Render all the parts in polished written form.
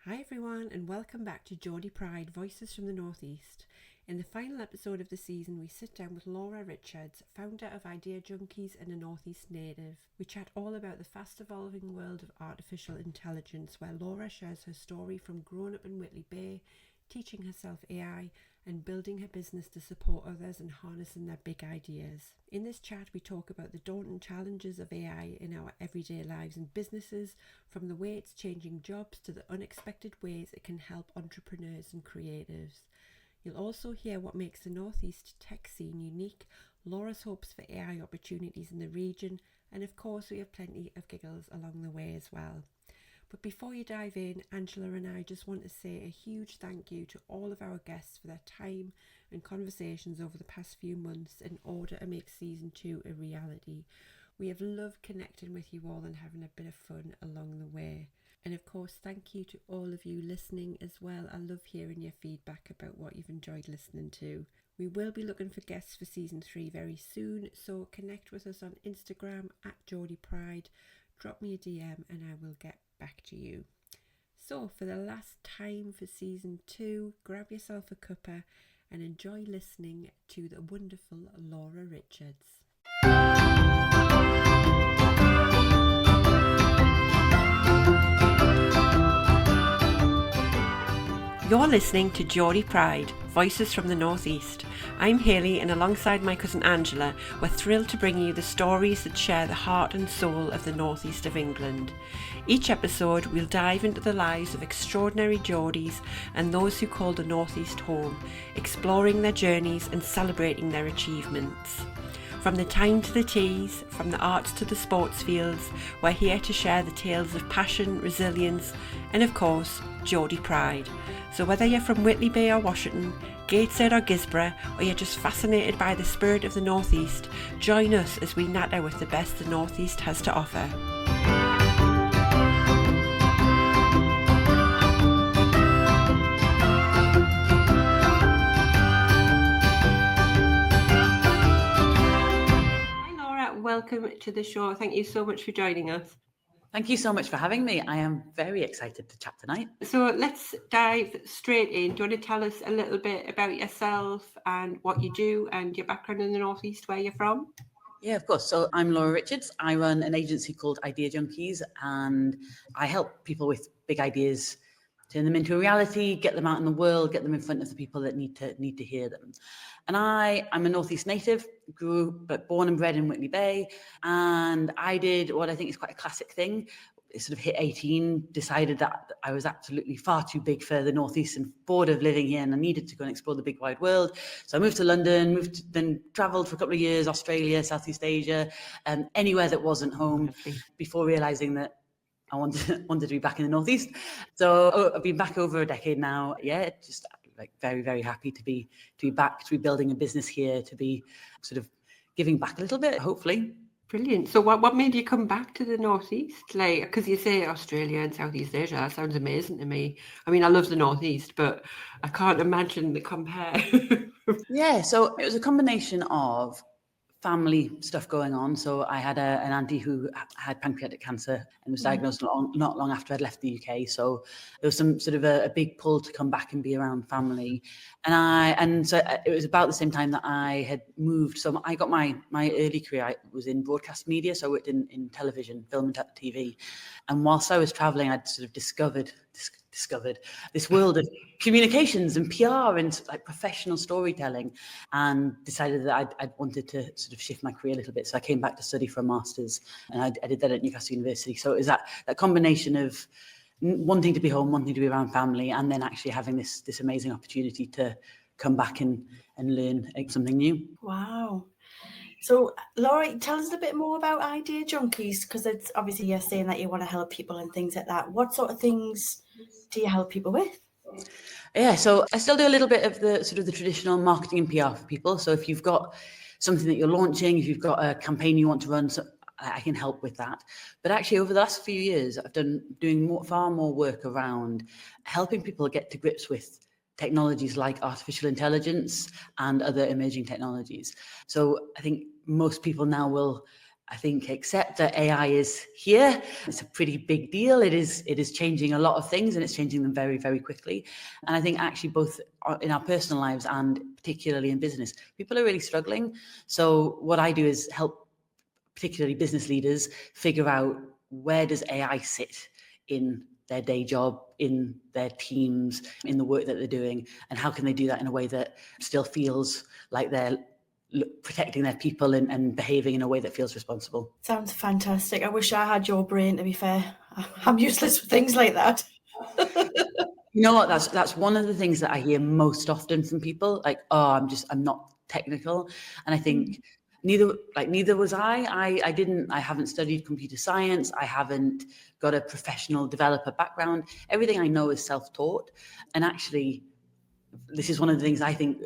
Hi everyone and welcome back to Geordie Pride, Voices from the Northeast. In the final episode of the season, we sit down with Laura Richards, founder of Idea Junkies and a Northeast native. We chat all about the fast evolving world of artificial intelligence, where Laura shares her story from growing up in Whitley Bay, teaching herself AI and building her business to support others and harnessing their big ideas. In this chat, we talk about the daunting challenges of AI in our everyday lives and businesses, from the way it's changing jobs to the unexpected ways it can help entrepreneurs and creatives. You'll also hear what makes the Northeast tech scene unique, Laura's hopes for AI opportunities in the region, and of course we have plenty of giggles along the way as well. But before you dive in, Angela and I just want to say a huge thank you to all of our guests for their time and conversations over the past few months in order to make season 2 a reality. We have loved connecting with you all and having a bit of fun along the way. And of course, thank you to all of you listening as well. I love hearing your feedback about what you've enjoyed listening to. We will be looking for guests for season 3 very soon, so connect with us on Instagram at Geordie Pride. Drop me a DM and I will get back to you. So for the last time for season 2, grab yourself a cuppa and enjoy listening to the wonderful Laura Richards. You're listening to Geordie Pride, Voices from the Northeast. I'm Hayley, and alongside my cousin Angela, we're thrilled to bring you the stories that share the heart and soul of the Northeast of England. Each episode, we'll dive into the lives of extraordinary Geordies and those who call the Northeast home, exploring their journeys and celebrating their achievements. From the time to the teas, from the arts to the sports fields, we're here to share the tales of passion, resilience, and of course, Geordie Pride. So whether you're from Whitley Bay or Washington, Gateshead or Gisborough, or you're just fascinated by the spirit of the Northeast, join us as we natter with the best the Northeast has to offer. Hi Laura, welcome to the show. Thank you so much for joining us. Thank you so much for having me. I am very excited to chat tonight. So let's dive straight in. Do you want to tell us a little bit about yourself and what you do and your background in the Northeast, where you're from? Yeah, of course. So I'm Laura Richards. I run an agency called Idea Junkies, and I help people with big ideas turn them into a reality, get them out in the world, get them in front of the people that need to hear them. And I'm a Northeast native, born and bred in Whitley Bay, and I did what I think is quite a classic thing. It sort of hit 18, decided that I was absolutely far too big for the Northeast and bored of living here, and I needed to go and explore the big wide world. So I moved to London, then travelled for a couple of years, Australia, Southeast Asia, anywhere that wasn't home, before realising that I wanted to be back in the Northeast. So I've been back over a decade now. Yeah, just like very, very happy to be back, to be building a business here, to be sort of giving back a little bit, hopefully. Brilliant. So what made you come back to the Northeast? Like, because you say Australia and Southeast Asia, that sounds amazing to me. I mean, I love the Northeast, but I can't imagine the compare. Yeah, so it was a combination of family stuff going on. So I had an auntie who had pancreatic cancer and was diagnosed not long after I'd left the UK. So there was some sort of a big pull to come back and be around family. And so it was about the same time that I had moved. So I got my early career, I was in broadcast media. So I worked in television, film and TV. And whilst I was traveling, I'd sort of discovered this world of communications and PR and like professional storytelling, and decided that I wanted to sort of shift my career a little bit. So I came back to study for a master's, and I did that at Newcastle University. So it was that combination of wanting to be home, wanting to be around family, and then actually having this amazing opportunity to come back and learn something new. Wow. So, Laura, tell us a bit more about Idea Junkies, because it's obviously you're saying that you want to help people and things like that. What sort of things do you help people with? Yeah, so I still do a little bit of the sort of the traditional marketing and PR for people. So if you've got something that you're launching, if you've got a campaign you want to run, so I can help with that. But actually, over the last few years, I've doing far more work around helping people get to grips with technologies like artificial intelligence and other emerging technologies. So I think most people now will I think accept that AI is here. It's a pretty big deal. It is changing a lot of things, and it's changing them very, very quickly. And I think actually both in our personal lives and particularly in business, people are really struggling. So what I do is help particularly business leaders figure out, where does AI sit in their day job, in their teams, in the work that they're doing, and how can they do that in a way that still feels like they're protecting their people and behaving in a way that feels responsible. Sounds fantastic. I wish I had your brain, to be fair. I'm useless for things like that. You know what? That's one of the things that I hear most often from people. Like, oh, I'm not technical. And I think neither was I. I haven't studied computer science. I haven't got a professional developer background. Everything I know is self-taught. And actually, this is one of the things I think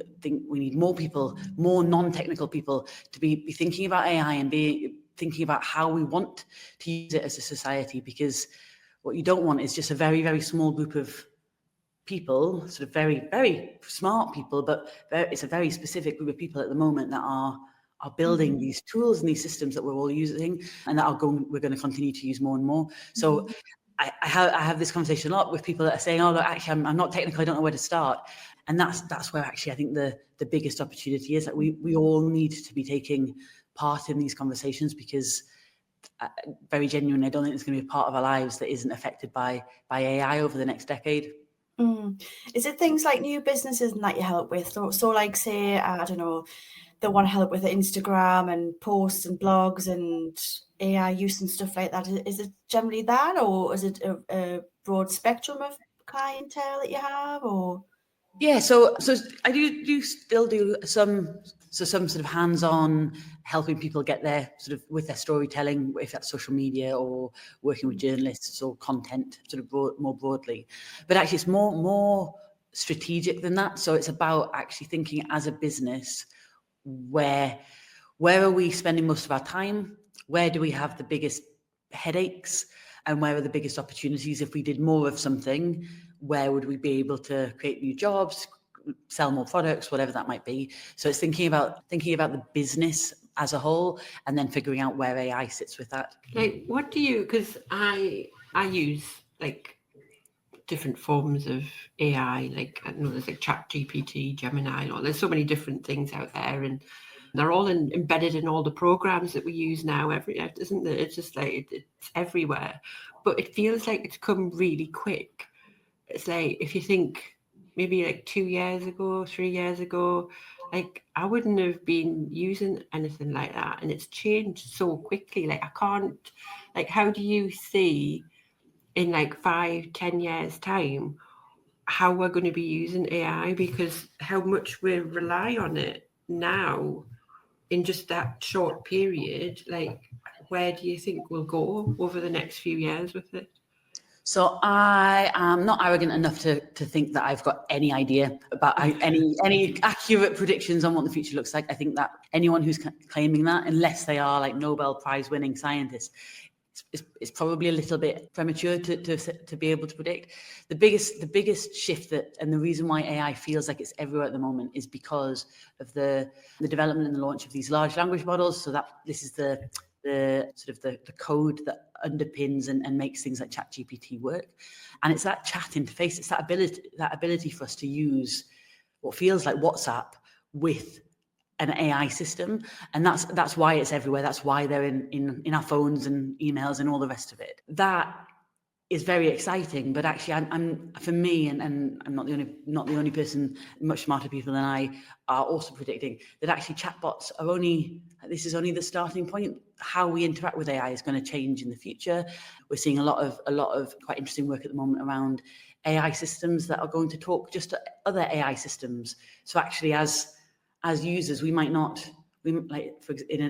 we need more people, more non-technical people, to be thinking about AI and be thinking about how we want to use it as a society. Because what you don't want is just a very, very small group of people, sort of very, very smart people, but it's a very specific group of people at the moment that are building these tools and these systems that we're all using, and that we're going to continue to use more and more. So I have this conversation a lot with people that are saying, oh, look, actually, I'm not technical, I don't know where to start. And that's where actually I think the biggest opportunity is, that we all need to be taking part in these conversations, because very genuinely, I don't think there's going to be a part of our lives that isn't affected by AI over the next decade. Is it things like new businesses that you help with? So like, say, I don't know, they want to help with Instagram and posts and blogs and AI use and stuff like that. Is it generally that, or is it a broad spectrum of clientele that you have, or? Yeah, so I do still do some sort of hands-on helping people get there sort of with their storytelling, if that's social media or working with journalists or content sort of more broadly. But actually it's more strategic than that. So it's about actually thinking as a business, where are we spending most of our time? Where do we have the biggest headaches? And where are the biggest opportunities? If we did more of something, where would we be able to create new jobs, sell more products, whatever that might be? So it's thinking about the business as a whole, and then figuring out where AI sits with that. Like, what do you? Because I use like different forms of AI. Like, I know there's like ChatGPT, Gemini, or there's so many different things out there, and they're all embedded in all the programs that we use now. Isn't it? It's just like it's everywhere, but it feels like it's come really quick. It's like, if you think maybe like 2 years ago, 3 years ago, like I wouldn't have been using anything like that, and it's changed so quickly. Like I can't, like, how do you see in like 5-10 years time how we're going to be using AI, because how much we rely on it now in just that short period? Like, where do you think we'll go over the next few years with it? So I am not arrogant enough to think that I've got any idea about any accurate predictions on what the future looks like. I think that anyone who's claiming that, unless they are like Nobel Prize winning scientists, it's probably a little bit premature to be able to predict. The biggest shift and the reason why AI feels like it's everywhere at the moment is because of the development and the launch of these large language models. So that this is the sort of the code that underpins and makes things like ChatGPT work. And it's that chat interface, it's that ability for us to use what feels like WhatsApp with an AI system, and that's why it's everywhere. That's why they're in our phones and emails and all the rest of it. That is very exciting, but actually, I'm for me, and I'm not the only person. Much smarter people than I are also predicting that actually chatbots are only the starting point. How we interact with AI is going to change in the future. We're seeing a lot of quite interesting work at the moment around AI systems that are going to talk just to other AI systems. So actually, as users, we might not,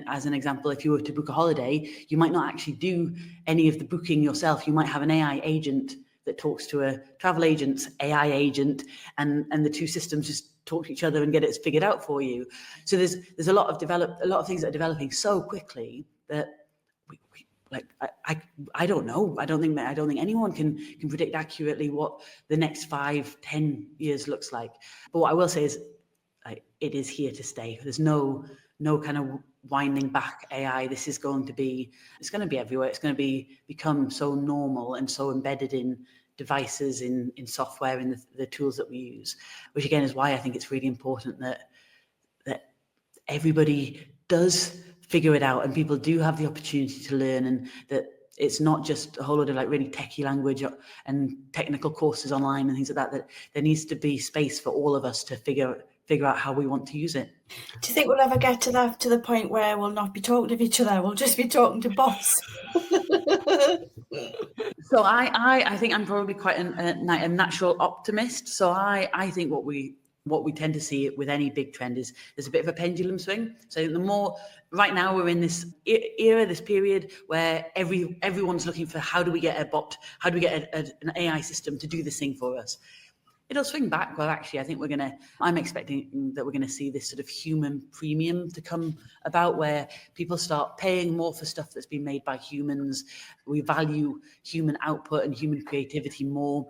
as an example, if you were to book a holiday, you might not actually do any of the booking yourself. You might have an AI agent that talks to a travel agent's AI agent, and the two systems just talk to each other and get it figured out for you. So there's a lot of things that are developing so quickly that I don't know. I don't think anyone can predict accurately what the next 5-10 years looks like. But what I will say is, it is here to stay. There's no no kind of winding back AI. This is going to be, it's going to be everywhere. It's going to become so normal and so embedded in devices, in software, in the tools that we use, which again is why I think it's really important that everybody does figure it out and people do have the opportunity to learn, and that it's not just a whole load of like really techie language and technical courses online and things like that, that there needs to be space for all of us to figure out how we want to use it. Do you think we'll ever get to the point where we'll not be talking to each other? We'll just be talking to bots? So I think I'm probably quite a natural optimist. So I think what we tend to see with any big trend is there's a bit of a pendulum swing. So the more, right now we're in this era, this period where everyone's looking for how do we get a bot, how do we get an AI system to do this thing for us. It'll swing back. Well, actually, I think I'm expecting that we're going to see this sort of human premium to come about, where people start paying more for stuff that's been made by humans. We value human output and human creativity more.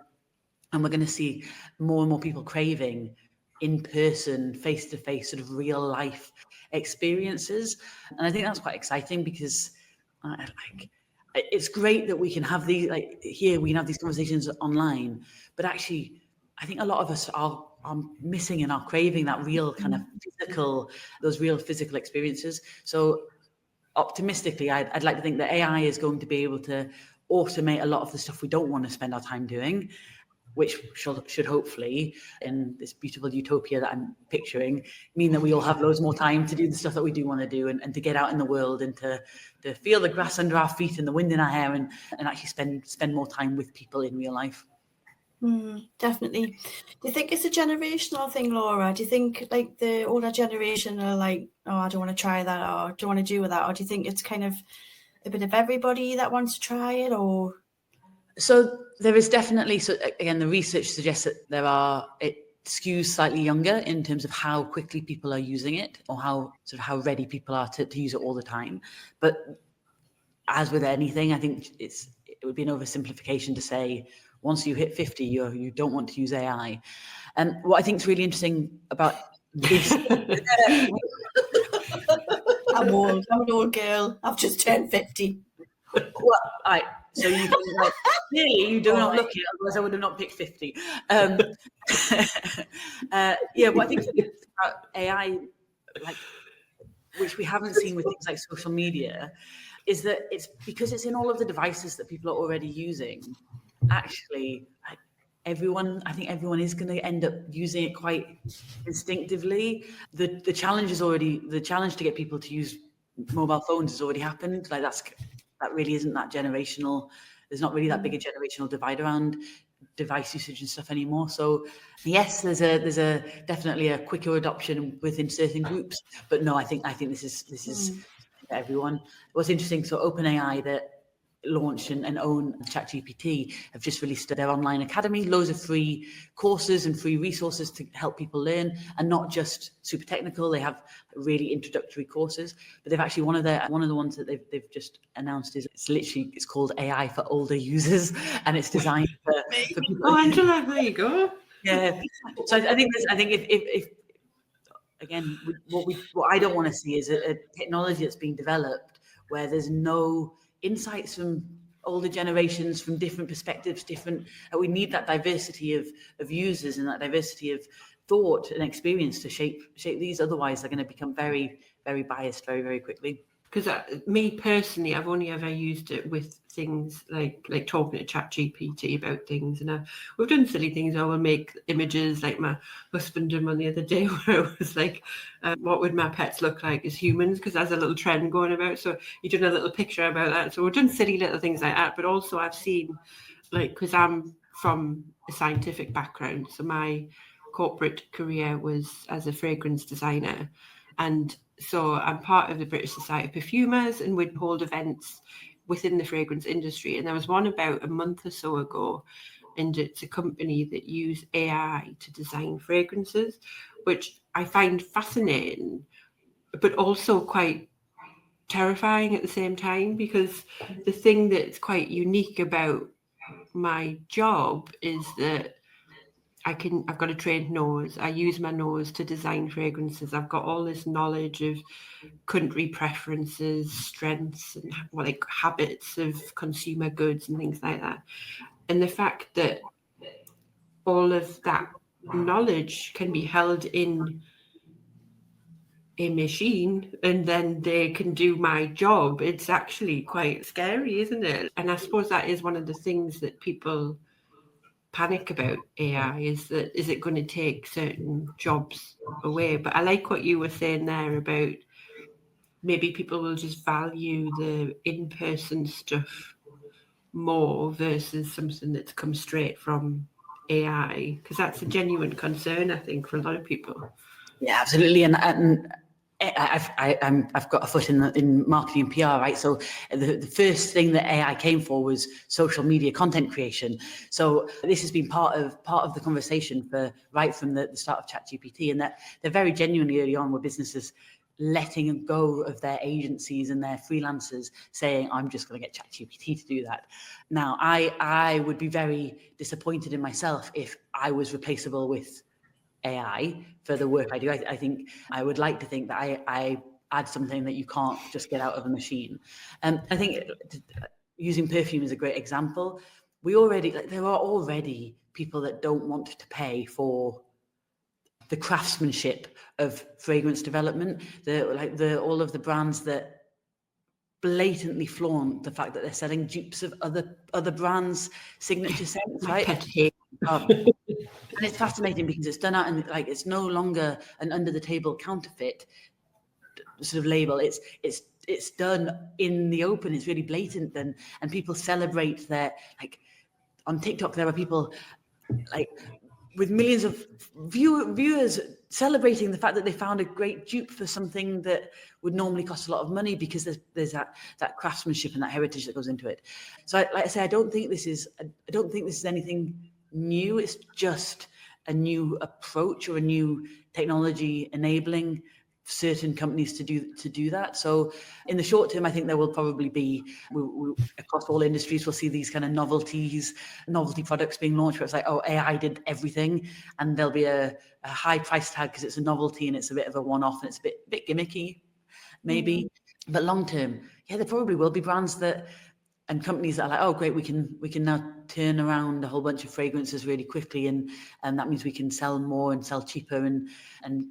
And we're going to see more and more people craving in-person, face-to-face, sort of real-life experiences. And I think that's quite exciting, because it's great that we can have these, like here, we can have these conversations online, but actually, I think a lot of us are missing and are craving that real kind of those real physical experiences. So optimistically, I'd like to think that AI is going to be able to automate a lot of the stuff we don't want to spend our time doing, which should hopefully, in this beautiful utopia that I'm picturing, mean that we all have loads more time to do the stuff that we do want to do, and to get out in the world and to feel the grass under our feet and the wind in our hair, and actually spend more time with people in real life. Definitely. Do you think it's a generational thing, Laura? Do you think like the older generation are like, oh, I don't want to try that, or don't want to do with that? Or do you think it's kind of a bit of everybody that wants to try it? Or so there is definitely, so again, the research suggests that it skews slightly younger in terms of how quickly people are using it, or how ready people are to use it all the time. But as with anything, I think it would be an oversimplification to say once you hit 50, you don't want to use AI. And what I think is really interesting about this, I'm old. I'm an old girl. I've just turned 50. Well, so you can, clearly you do not look it, otherwise I would have not picked 50. What I think about AI, which we haven't seen with things like social media, is that it's because it's in all of the devices that people are already using. Actually, I think everyone is going to end up using it quite instinctively. The challenge to get people to use mobile phones has already happened. Like that really isn't that generational. There's not really that big a generational divide around device usage and stuff anymore. So yes, there's definitely a quicker adoption within certain groups, but no, I think this is for everyone. What's interesting, so OpenAI, that launched and own ChatGPT, have just released their online academy, loads of free courses and free resources to help people learn, and not just super technical. They have really introductory courses, but they've actually one of the ones that they've just announced is it's called AI for older users, and it's designed for people. Oh, Angela, there you go. Yeah, so I think if again, what I don't want to see is a technology that's being developed where there's no insights from older generations, from different perspectives, we need that diversity of users and that diversity of thought and experience to shape these. Otherwise, they're going to become very, very biased very, very quickly. Because me personally, I've only ever used it with things like talking to ChatGPT about things, and we've done silly things. I will make images, like my husband did one the other day where it was like, what would my pets look like as humans? Because there's a little trend going about, so you did a little picture about that. So we've done silly little things like that. But also I've seen, because I'm from a scientific background, so my corporate career was as a fragrance designer, and so I'm part of the British Society of Perfumers, and we'd hold events within the fragrance industry. And there was one about a month or so ago, and it's a company that use AI to design fragrances, which I find fascinating, but also quite terrifying at the same time, because the thing that's quite unique about my job is that I've got a trained nose. I use my nose to design fragrances. I've got all this knowledge of country preferences, strengths, and like habits of consumer goods and things like that. And the fact that all of that knowledge can be held in a machine and then they can do my job, it's actually quite scary, isn't it? And I suppose that is one of the things that people panic about AI, is that is it going to take certain jobs away? But I like what you were saying there about maybe people will just value the in-person stuff more versus something that's come straight from AI, because that's a genuine concern, I think, for a lot of people. Yeah, absolutely. And I've got a foot in marketing and PR, right? So the first thing that AI came for was social media content creation. So this has been part of the conversation right from the start of ChatGPT, and that they're very genuinely early on with businesses letting go of their agencies and their freelancers, saying, I'm just going to get ChatGPT to do that. Now, I would be very disappointed in myself if I was replaceable with AI for the work I do. I think I would like to think that I add something that you can't just get out of a machine. And I think using perfume is a great example. There are already people that don't want to pay for the craftsmanship of fragrance development. All of the brands that blatantly flaunt the fact that they're selling dupes of other brands' signature scents, right? And it's fascinating because it's done out and it's no longer an under the table counterfeit sort of label. It's done in the open. It's really blatant, and people celebrate their, like, on TikTok there are people with millions of viewers celebrating the fact that they found a great dupe for something that would normally cost a lot of money, because there's that craftsmanship and that heritage that goes into it. So like I say, I don't think this is anything new. It's just a new approach or a new technology enabling certain companies to do that. So in the short term, I think there will probably be, across all industries, we'll see these kind of novelty products being launched where it's like, oh, AI did everything, and there'll be a high price tag because it's a novelty and it's a bit of a one-off and it's a bit gimmicky, maybe. But long term, yeah, there probably will be brands and companies that are like, oh, great, we can now turn around a whole bunch of fragrances really quickly, and that means we can sell more and sell cheaper and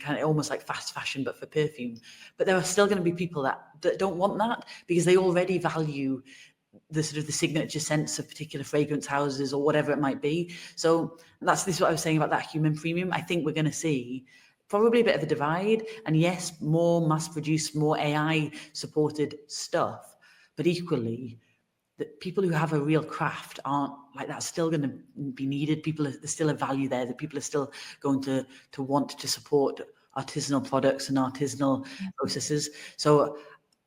kind of almost like fast fashion, but for perfume. But there are still going to be people that don't want that, because they already value the sort of the signature scents of particular fragrance houses or whatever it might be. So this is what I was saying about that human premium. I think we're going to see probably a bit of a divide, and yes, more mass-produced, more AI-supported stuff, but equally, that people who have a real craft aren't like that's still going to be needed. There's still a value there, that people are still going to want to support artisanal products and artisanal processes. So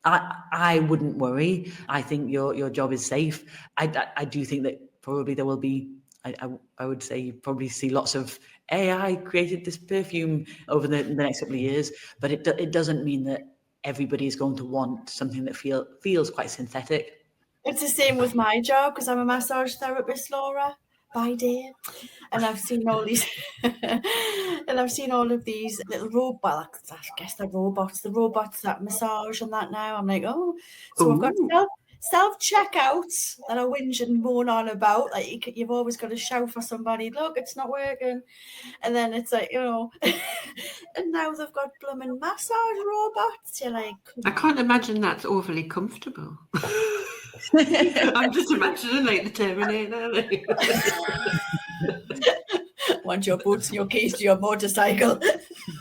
I wouldn't worry. I think your job is safe. I do think that probably there will be, I would say you probably see lots of AI created this perfume over the next couple of years, but it doesn't mean that everybody is going to want something that feels quite synthetic. It's the same with my job, because I'm a massage therapist, Laura, by day, and I've seen all these, and I've seen all of these little robots. I guess they're robots. The robots that massage and that now. I'm like, oh, so I've got self-checkouts that I whinge and moan on about. Like you've always got to shout for somebody. Look, it's not working, and then it's like, and now they've got blooming massage robots. You're like, I can't imagine that's overly comfortable. I'm just imagining like the Terminator. Want your boots and your keys to your motorcycle.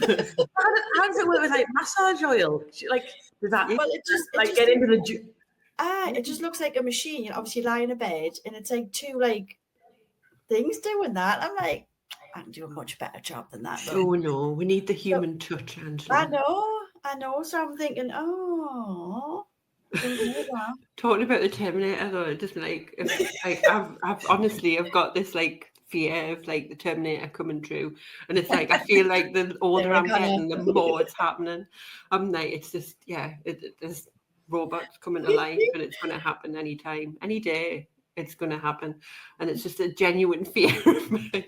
How does it work with like massage oil? Like, does that get into the? It just looks like a machine. You obviously lie in a bed, and it's like two things doing that. I'm like, I can do a much better job than that. Though. Oh no, we need the human touch, Angela. I know. So I'm thinking, oh. Talking about the Terminator though, it just I've got this fear of the Terminator coming true, and it's I feel like the older I'm getting, the more it's happening. I'm like, it's just there's robots coming to life, and it's going to happen anytime, any day. It's going to happen, and it's just a genuine fear of mine.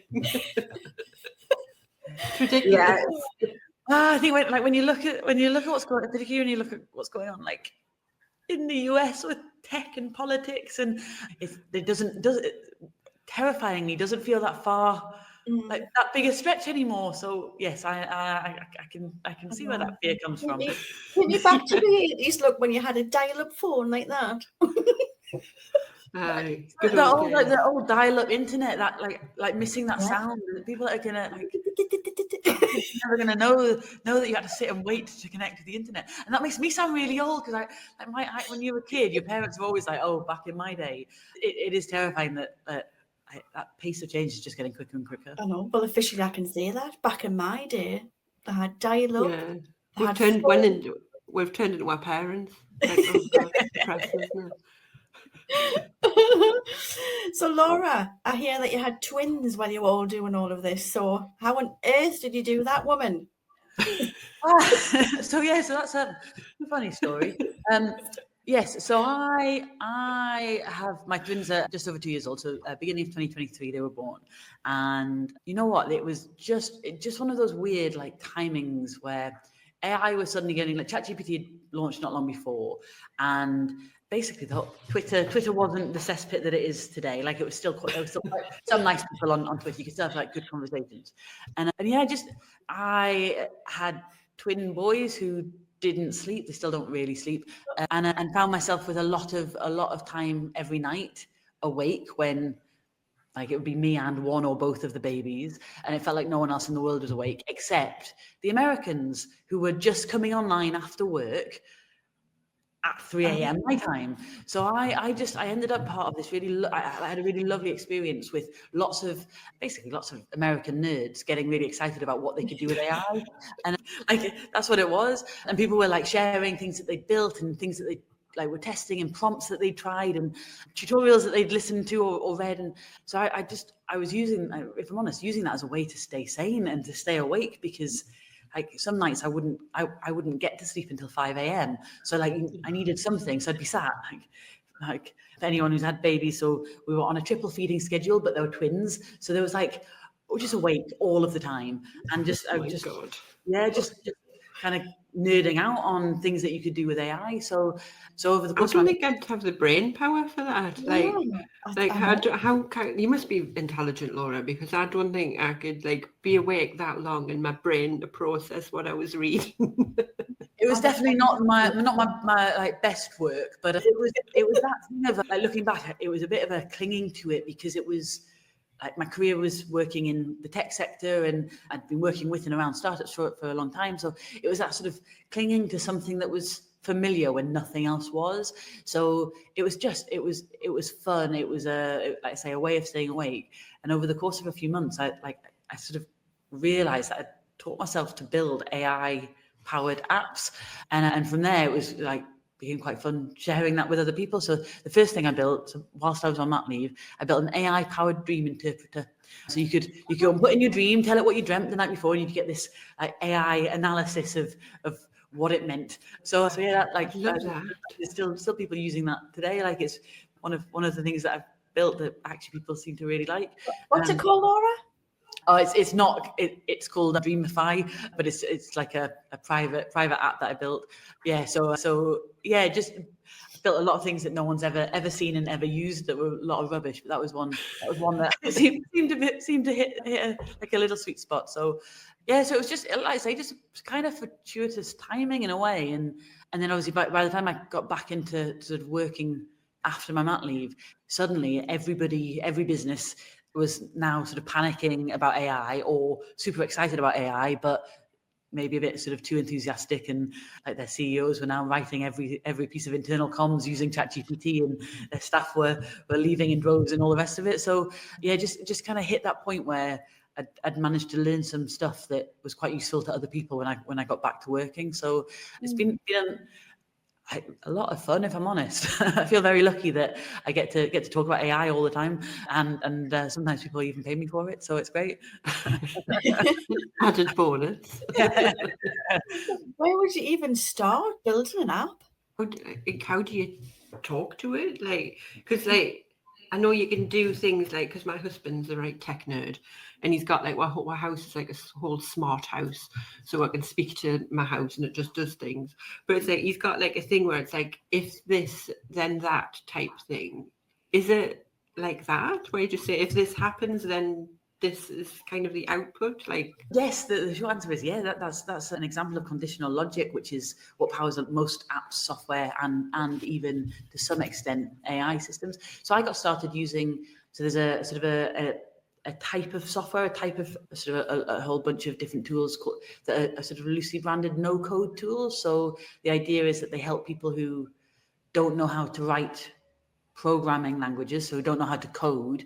ridiculous. Yeah. I think when you look at what's going on, particularly when you look at what's going on, like in the US with tech and politics, and terrifyingly doesn't feel that far, like that big a stretch anymore. So yes, I can see where that fear comes from. Can you back to the 80s look when you had a dial-up phone like that? The old dial-up internet, that like missing that sound. People are gonna never gonna know that you had to sit and wait to connect to the internet, and that makes me sound really old because when you were a kid, your parents were always like, "Oh, back in my day." It is terrifying that that pace of change is just getting quicker and quicker. I know. Well, officially, I can say that. Back in my day, they had dial-up. Yeah, we've turned into our parents. Like, oh God, depressing, isn't it? So Laura, I hear that you had twins while you were all doing all of this. So how on earth did you do that, woman? So that's a funny story. Yes, so I have my twins are just over 2 years old. So beginning of 2023 they were born, and you know what? It was just one of those weird like timings where AI was suddenly getting, like, ChatGPT had launched not long before, and basically the whole Twitter wasn't the cesspit that it is today. Like there was still quite some nice people on Twitter. You could still have like good conversations, and yeah, I had twin boys who didn't sleep. They still don't really sleep, and found myself with a lot of time every night awake when, like, it would be me and one or both of the babies, and it felt like no one else in the world was awake except the Americans, who were just coming online after work at 3 a.m. my time. So I ended up part of this I had a really lovely experience with lots of American nerds getting really excited about what they could do with AI. And like that's what it was. And people were like sharing things that they'd built and things that they like were testing and prompts that they tried and tutorials that they'd listened to or read. And so I was using, if I'm honest, using that as a way to stay sane and to stay awake, because like some nights I wouldn't get to sleep until 5 a.m. So like I needed something. So I'd be sat like for anyone who's had babies. So we were on a triple feeding schedule, but they were twins. So there was like, we're just awake all of the time. And just kind of nerding out on things that you could do with AI. So over the course I don't think I'd have the brain power for that. How can you must be intelligent, Laura, because I don't think I could like be awake that long in my brain to process what I was reading. It was definitely not my like best work, but it was that thing of like looking back, it was a bit of a clinging to it, because it was like my career was working in the tech sector and I'd been working with and around startups for a long time. So it was that sort of clinging to something that was familiar when nothing else was. So it was fun. It was a way of staying awake. And over the course of a few months, I sort of realized that I taught myself to build AI powered apps. And from there, it was like, became quite fun sharing that with other people. So the first thing I built, whilst I was on mat leave, I built an AI powered dream interpreter. So you could go and put in your dream, tell it what you dreamt the night before, and you'd get this AI analysis of what it meant. So yeah, there's still people using that today. Like it's one of the things that I've built that actually people seem to really like. What's it called, Laura? Oh, it's called Dreamify, but it's like a private app that I built. Yeah, so yeah, just built a lot of things that no one's ever seen and ever used that were a lot of rubbish. But that was one that seemed to hit a little sweet spot. So yeah, so it was just, like I say, just kind of fortuitous timing in a way. And then obviously by the time I got back into sort of working after my mat leave, suddenly every business was now sort of panicking about AI or super excited about AI, but maybe a bit sort of too enthusiastic, and like their CEOs were now writing every piece of internal comms using ChatGPT, and their staff were leaving in droves and all the rest of it. So yeah, just kind of hit that point where I'd managed to learn some stuff that was quite useful to other people when I got back to working. So it's been a lot of fun, if I'm honest. I feel very lucky that I get to talk about AI all the time, and sometimes people even pay me for it, so it's great. Added bonus. Where would you even start building an app? How do you talk to it? Like, because like I know you can do things like, because my husband's a right tech nerd, and he's got like, well, my house is like a whole smart house, so I can speak to my house and it just does things. But it's like he's got like a thing where it's like, if this, then that type thing. Is it like that, where you just say, if this happens, then this is kind of the output? Like, yes, the short answer is that's an example of conditional logic, which is what powers most apps, software, and even to some extent AI systems. So I got started using, so there's a sort of a type of software, a type of sort of a whole bunch of different tools that are sort of loosely branded no-code tools. So the idea is that they help people who don't know how to write programming languages, so don't know how to code,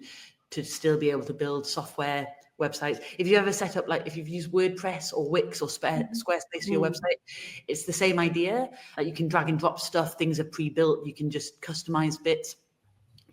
to still be able to build software websites. If you ever set up, like if you've used WordPress or Wix or Squarespace for your website, it's the same idea. Like you can drag and drop stuff, things are pre-built, you can just customize bits,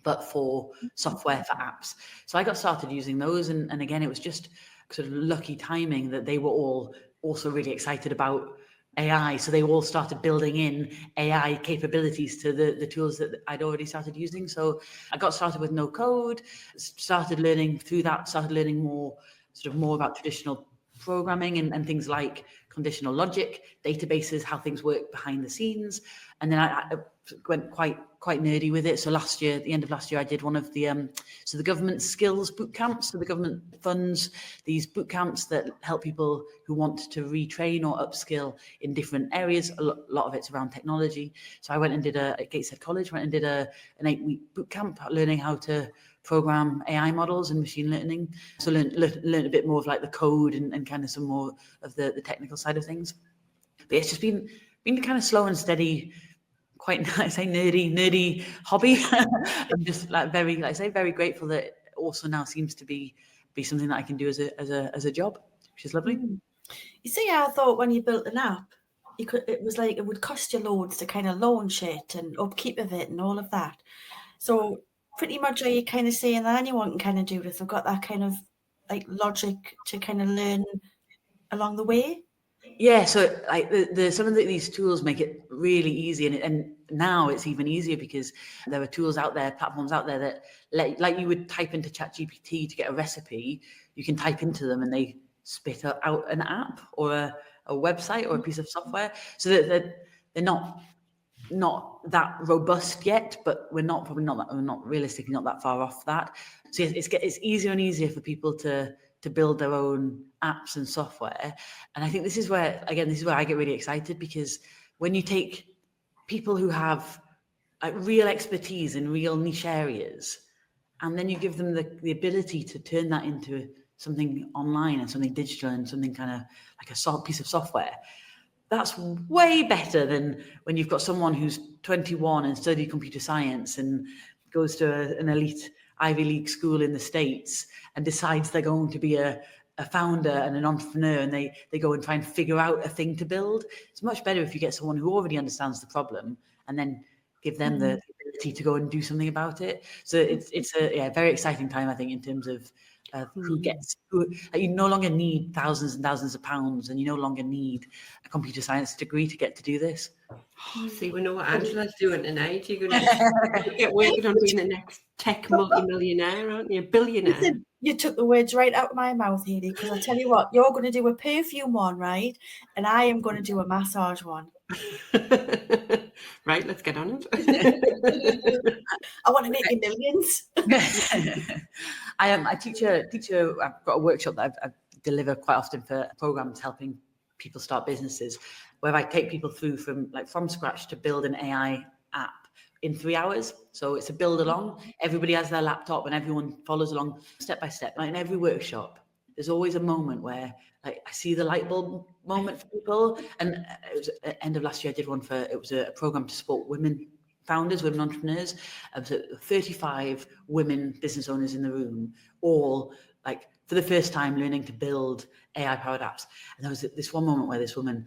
but for software for apps. So I got started using those, and again, it was just sort of lucky timing that they were all also really excited about AI. So they all started building in AI capabilities to the tools that I'd already started using. So I got started with no code, started learning through that, started learning more about traditional programming and things like conditional logic, databases, how things work behind the scenes. And then I went quite nerdy with it. So last year, at the end of last year, I did one of the so the government skills boot camps. So the government funds these boot camps that help people who want to retrain or upskill in different areas. A lot of it's around technology. So I went and did at Gateshead College, went and did an 8-week boot camp learning how to program AI models and machine learning. So learn a bit more of like the code and kind of some more of the technical side of things. But it's just been kind of slow and steady, quite, I say, nerdy hobby. I'm just like very grateful that it also now seems to be something that I can do as a job, which is lovely. You see, I thought when you built an app, it was like it would cost you loads to kind of launch it and upkeep of it and all of that. So pretty much are you kind of saying that anyone can kind of do this? I've got that kind of like logic to kind of learn along the way. Yeah, so like some of these tools make it really easy, and now it's even easier because there are tools out there, platforms out there that like you would type into ChatGPT to get a recipe, you can type into them and they spit out an app or a website or a piece of software. So that they're not that robust yet, but we're not realistically not that far off that. So it's easier and easier for people to build their own apps and software. And I think this is where I get really excited, because when you take people who have like real expertise in real niche areas, and then you give them the ability to turn that into something online and something digital and something kind of like a piece of software, that's way better than when you've got someone who's 21 and studied computer science and goes to an elite Ivy League school in the States and decides they're going to be a founder and an entrepreneur, and they go and try and figure out a thing to build. It's much better if you get someone who already understands the problem and then give them the ability to go and do something about it. So it's a very exciting time, I think, in terms of who you no longer need thousands and thousands of pounds, and you no longer need a computer science degree to get to do this. Oh, see, we know what Angela's doing tonight. You're going to get working on being the next tech multi-millionaire, aren't you? Billionaire. Listen, you took the words right out of my mouth, Hayley, because I tell you what, you're going to do a perfume one, right? And I am going to do a massage one. Right, let's get on it. I want to make you millions. I teach I've got a workshop that I deliver quite often for programs helping people start businesses, where I take people through from scratch to build an AI app in 3 hours. So it's a build along. Everybody has their laptop and everyone follows along step by step. Like in every workshop, there's always a moment where like I see the light bulb moment for people. And it was at the end of last year, I did one it was a program to support women founders, women entrepreneurs. So 35 women business owners in the room, all like for the first time learning to build AI powered apps. And there was this one moment where this woman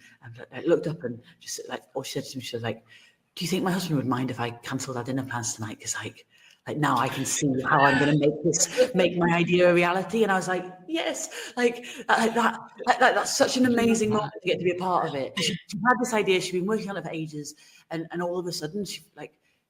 looked up and just like, or she said to me, she was like, "Do you think my husband would mind if I cancelled our dinner plans tonight? Because like now I can see how I'm going to make my idea a reality." And I was like, yes, like that's such an amazing moment to get to be a part of it. She had this idea, she'd been working on it for ages, and all of a sudden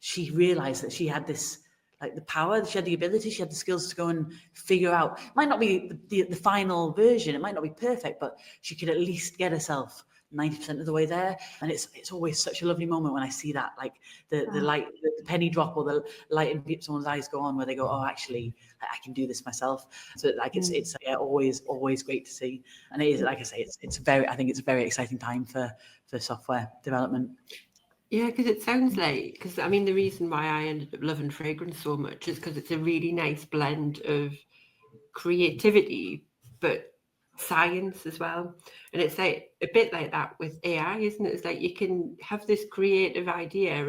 she realized that she had this like the power, she had the ability, she had the skills to go and figure out. It might not be the final version, it might not be perfect, but she could at least get herself 90% of the way there. And it's always such a lovely moment when I see that, like the light, the penny drop, or the light in someone's eyes go on, where they go, oh, actually, I can do this myself. So like it's always great to see. And it is, like I say, I think it's a very exciting time for software development. Yeah, because it sounds like, because I mean, the reason why I ended up loving fragrance so much is because it's a really nice blend of creativity, but science as well. And it's like a bit like that with AI, isn't it? It's like you can have this creative idea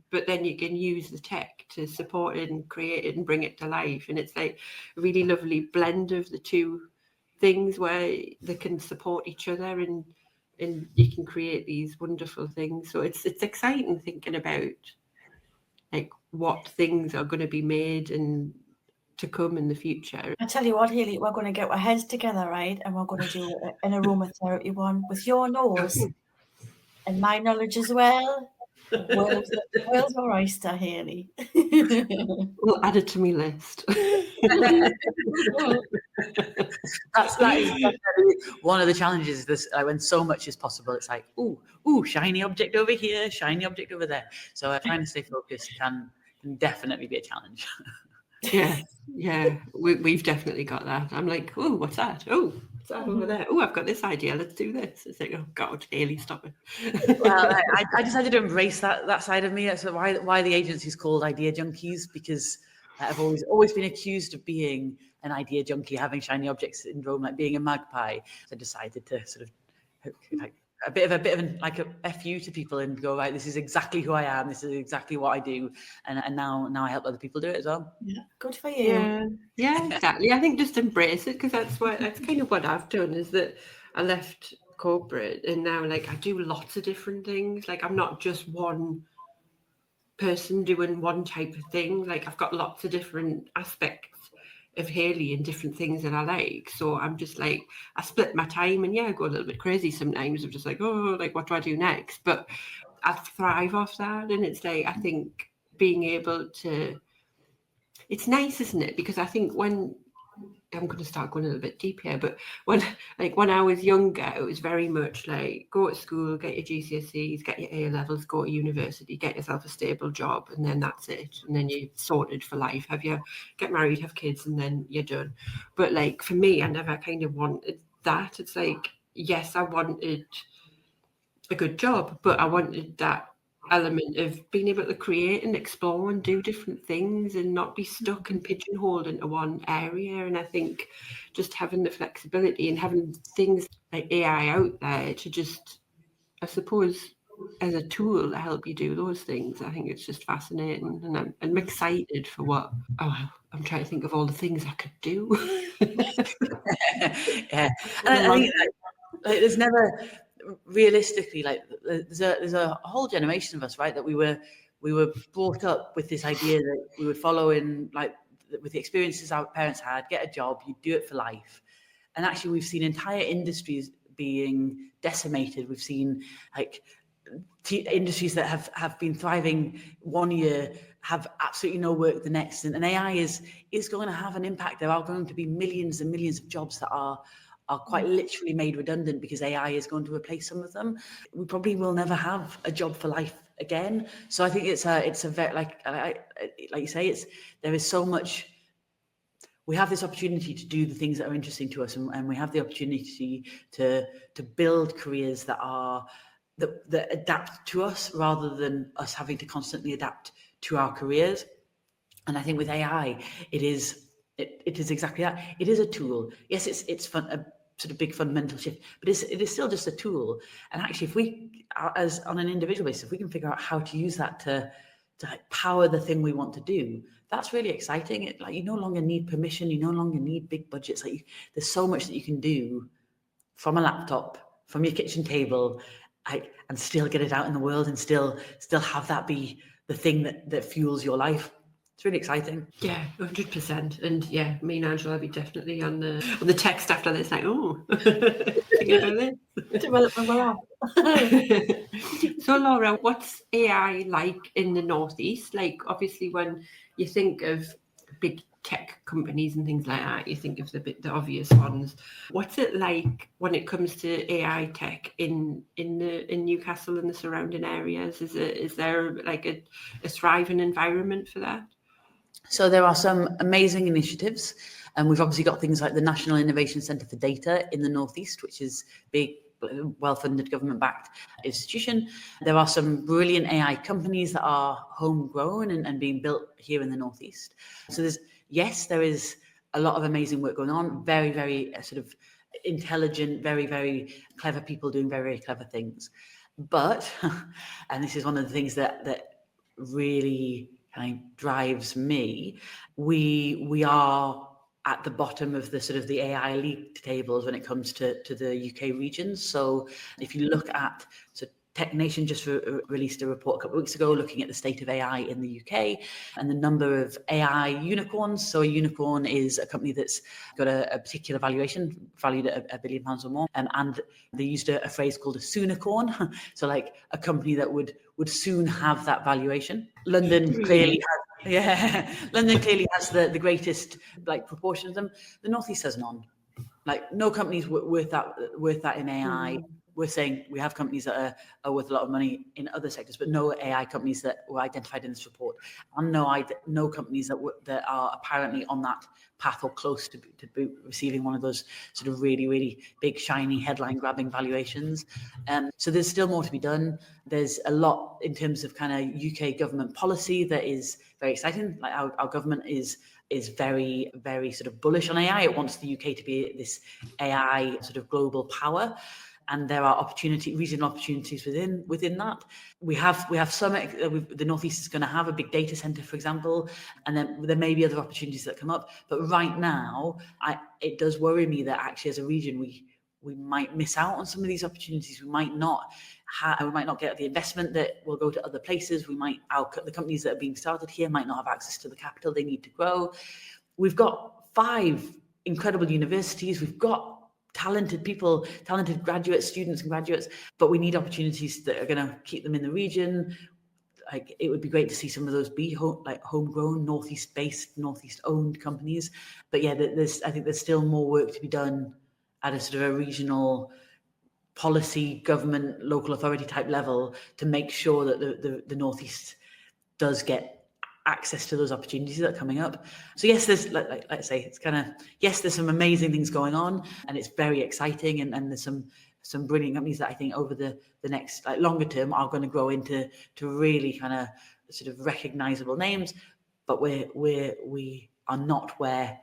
but then you can use the tech to support it and create it and bring it to life. And it's like a really lovely blend of the two things where they can support each other, and you can create these wonderful things. So it's exciting thinking about like what things are going to be made and to come in the future. I tell you what, Hayley, we're going to get our heads together, right? And we're going to do an aromatherapy one with your nose and my knowledge as well. World's our oyster, Hayley. We'll add it to my list. That is definitely one of the challenges. This when so much is possible, it's like ooh, shiny object over here, shiny object over there. So trying to stay focused can definitely be a challenge. Yeah, we've definitely got that. I'm like, oh, what's that? Oh, what's that over there? Oh, I've got this idea. Let's do this. It's like, oh God, Hayley, stop it. Well, I decided to embrace that side of me. That's why the agency's called Idea Junkies, because I've always been accused of being an idea junkie, having shiny object syndrome, like being a magpie. So I decided to sort of like a bit of like a FU to people and go, right, this is exactly who I am. This is exactly what I do. And now I help other people do it as well. Yeah, good for you. Yeah, exactly. I think just embrace it, because that's kind of what I've done, is that I left corporate and now like I do lots of different things. Like I'm not just one person doing one type of thing. Like I've got lots of different aspects of Hayley and different things that I like. So I'm just like, I split my time, and I go a little bit crazy sometimes. I'm just like, oh, like what do I do next? But I thrive off that. And it's like, I think being able to, it's nice, isn't it? Because I think when I'm going to start going a little bit deep here, but when I was younger, it was very much like go to school, get your GCSEs, get your A levels, go to university, get yourself a stable job, and then that's it. And then you're sorted for life. Get married, have kids, and then you're done. But like for me, I never kind of wanted that. It's like, yes, I wanted a good job, but I wanted that element of being able to create and explore and do different things and not be stuck and pigeonholed into one area. And I think just having the flexibility and having things like AI out there to just, I suppose, as a tool to help you do those things, I think it's just fascinating. And I'm excited for what, I'm trying to think of all the things I could do. Yeah. And I think like, there's never realistically, like there's a whole generation of us, right, that we were brought up with this idea that we would follow in, like, with the experiences our parents had, get a job, you do it for life. And actually we've seen entire industries being decimated. We've seen like industries that have been thriving one year have absolutely no work the next, and AI is going to have an impact. There are going to be millions and millions of jobs that are quite literally made redundant because AI is going to replace some of them. We probably will never have a job for life again. So I think it's a very, like you say, there is so much. We have this opportunity to do the things that are interesting to us, and we have the opportunity to build careers that adapt to us rather than us having to constantly adapt to our careers. And I think with AI, it is exactly that. It is a tool. Yes, it's fun, a sort of big fundamental shift, but it is still just a tool. And actually, if we, as on an individual basis, if we can figure out how to use that to power the thing we want to do, that's really exciting. Like, you no longer need permission, you no longer need big budgets. Like, there's so much that you can do from a laptop, from your kitchen table, and still get it out in the world, and still have that be the thing that fuels your life. it's really exciting. Yeah, 100%. And yeah, me and Angela will be definitely on the text after this, like, thinking about this. Development morale. So Laura, what's AI like in the Northeast? Like, obviously when you think of big tech companies and things like that, you think of the obvious ones. What's it like when it comes to AI tech in Newcastle and the surrounding areas? Is there like a thriving environment for that? So there are some amazing initiatives, and we've obviously got things like the National Innovation Centre for Data in the Northeast, which is big, well-funded, government-backed institution. There are some brilliant AI companies that are homegrown and being built here in the Northeast. So there is a lot of amazing work going on, very, very sort of intelligent, very, very clever people doing very, very clever things. But, and this is one of the things that really kind of drives me, we are at the bottom of the sort of the AI league tables when it comes to the UK regions. So if you look at, so Tech Nation just released a report a couple of weeks ago looking at the state of AI in the UK and the number of AI unicorns. So a unicorn is a company that's got a particular valuation valued at £1 billion or more. And they used a phrase called a soonicorn. So like a company that would soon have that valuation. London clearly has the greatest like proportion of them. The Northeast has none. Like no companies worth that in AI. We're saying we have companies that are worth a lot of money in other sectors, but no AI companies that were identified in this report, and no companies that are apparently on that path or close to receiving one of those sort of really, really big, shiny, headline-grabbing valuations. So there's still more to be done. There's a lot in terms of kind of UK government policy that is very exciting. Like our government is very, very sort of bullish on AI. It wants the UK to be this AI sort of global power. And there are regional opportunities within that. We have some. The Northeast is going to have a big data centre, for example, and then there may be other opportunities that come up. But right now, it does worry me that actually, as a region, we might miss out on some of these opportunities. We might not get the investment that will go to other places. The companies that are being started here might not have access to the capital they need to grow. We've got 5 incredible universities. We've got talented people, talented students and graduates, but we need opportunities that are going to keep them in the region. Like it would be great to see some of those be homegrown, Northeast-based, Northeast-owned companies. But yeah, I think there's still more work to be done at a sort of a regional policy, government, local authority type level to make sure that the Northeast does get access to those opportunities that are coming up. So yes, there's like I say, it's kind of, yes, there's some amazing things going on and it's very exciting, and there's some brilliant companies that I think over the next longer term are going to grow into really kind of sort of recognizable names. But we are not where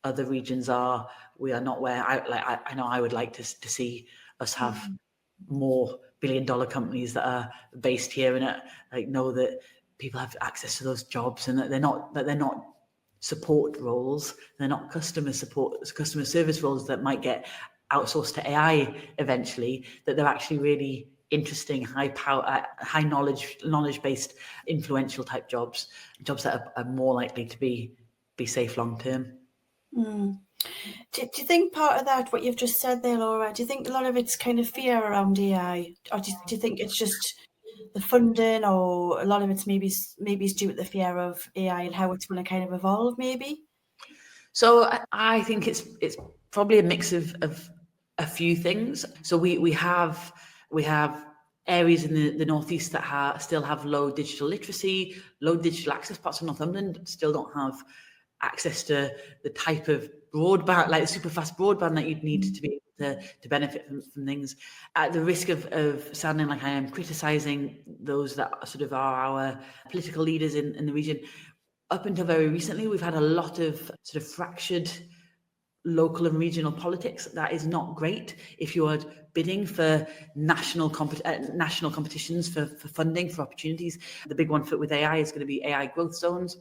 other regions are. We are not where I know I would like to see us have more billion-dollar companies that are based here and know that people have access to those jobs, and that they're not support roles, they're not customer service roles that might get outsourced to AI eventually, that they're actually really interesting, high power, high knowledge based, influential type jobs that are more likely to be safe long term. Do you think part of that, what you've just said there, Laura, do you think a lot of it's kind of fear around AI, or do you think it's just the funding, or a lot of it's maybe is due to the fear of AI and how it's going to kind of evolve maybe? So I think it's probably a mix of a few things. So we have areas in the Northeast that still have low digital literacy, low digital access. Parts of Northumberland still don't have access to the type of broadband, like super fast broadband that you'd need to be able to benefit from things. At the risk of sounding like I am criticising those that sort of are our political leaders in the region, up until very recently, we've had a lot of sort of fractured local and regional politics. That is not great. If you are bidding for national competitions for funding, for opportunities, the big one with AI is going to be AI growth zones.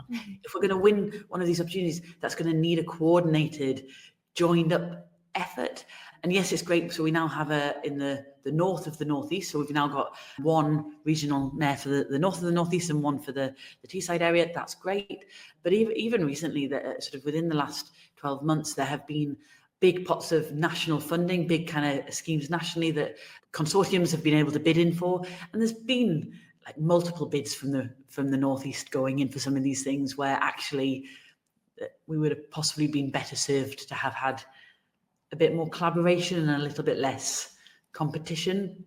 If we're going to win one of these opportunities, that's going to need a coordinated, joined up effort. And yes, it's great. So we now have in the north of the northeast. So we've now got one regional mayor for the north of the northeast and one for the Teesside area. That's great. But even recently, sort of within the last 12 months, there have been big pots of national funding, big kind of schemes nationally that consortiums have been able to bid in for. And there's been like multiple bids from the northeast going in for some of these things, where actually we would have possibly been better served to have had a bit more collaboration and a little bit less competition.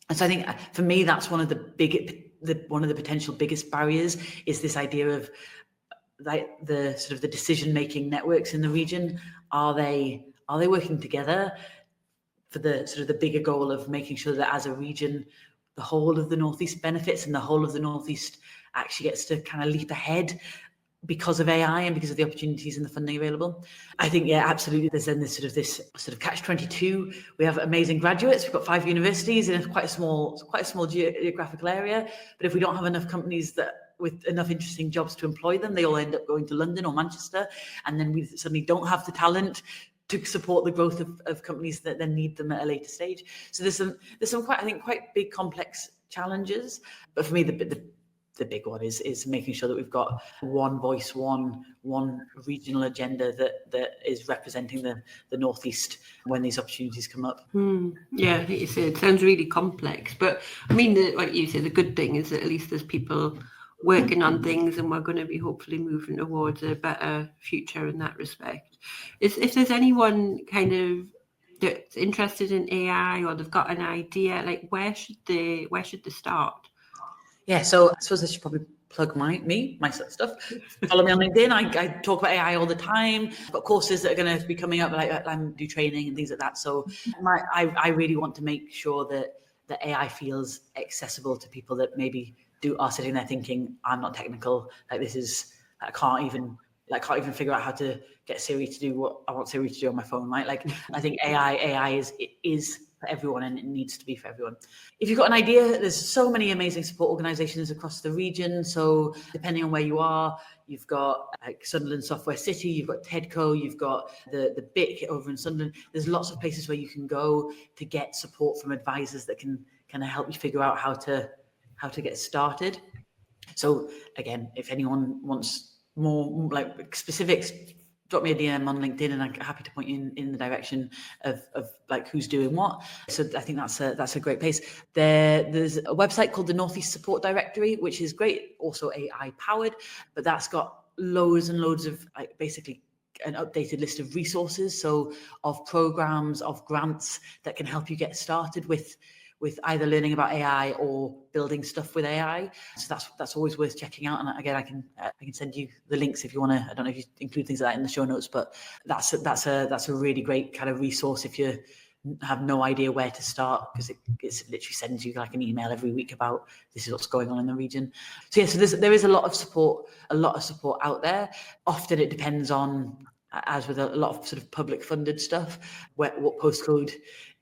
And so I think for me, that's one of the potential biggest barriers, is this idea of like the sort of the decision-making networks in the region. Are they working together for the sort of the bigger goal of making sure that as a region, the whole of the Northeast benefits and the whole of the Northeast actually gets to kind of leap ahead because of AI and because of the opportunities and the funding available? I think, yeah, absolutely. There's then this sort of catch-22. We have amazing graduates. We've got 5 universities in quite a small geographical area. But if we don't have enough companies with enough interesting jobs to employ them, they all end up going to London or Manchester, and then we suddenly don't have the talent to support the growth of companies that then need them at a later stage. So there's some quite big complex challenges. But for me, the big one is making sure that we've got one voice, one regional agenda that is representing the Northeast when these opportunities come up. Yeah, I think you said it sounds really complex, but I mean, like you said, the good thing is that at least there's people working on things, and we're going to be hopefully moving towards a better future in that respect. If there's anyone kind of that's interested in AI or they've got an idea, like where should they start? Yeah, so I suppose I should probably plug my sort of stuff. Follow me on LinkedIn. I talk about AI all the time. I've got courses that are going to be coming up, like I do training and things like that. So I really want to make sure that AI feels accessible to people that maybe are sitting there thinking, I'm not technical. Like I can't even figure out how to get Siri to do what I want Siri to do on my phone, right? Like, I think AI is for everyone, and it needs to be for everyone. If you've got an idea, there's so many amazing support organisations across the region. So depending on where you are, you've got Sunderland Software City, you've got TEDCO, you've got the BIC over in Sunderland. There's lots of places where you can go to get support from advisors that can kind of help you figure out how to get started. So again, if anyone wants more like specifics, drop me a DM on LinkedIn, and I'm happy to point you in the direction of like who's doing what. So I think that's a great place. There's a website called the Northeast Support Directory, which is great, also AI powered, but that's got loads and loads of like basically an updated list of resources, so of programs, of grants that can help you get started with either learning about AI or building stuff with AI. So that's always worth checking out. And again, I can send you the links if you want to. I don't know if you include things like that in the show notes, but that's a really great kind of resource if you have no idea where to start, because it literally sends you like an email every week about this is what's going on in the region. So yeah, so there is a lot of support out there. Often it depends on, as with a lot of sort of public funded stuff, what postcode.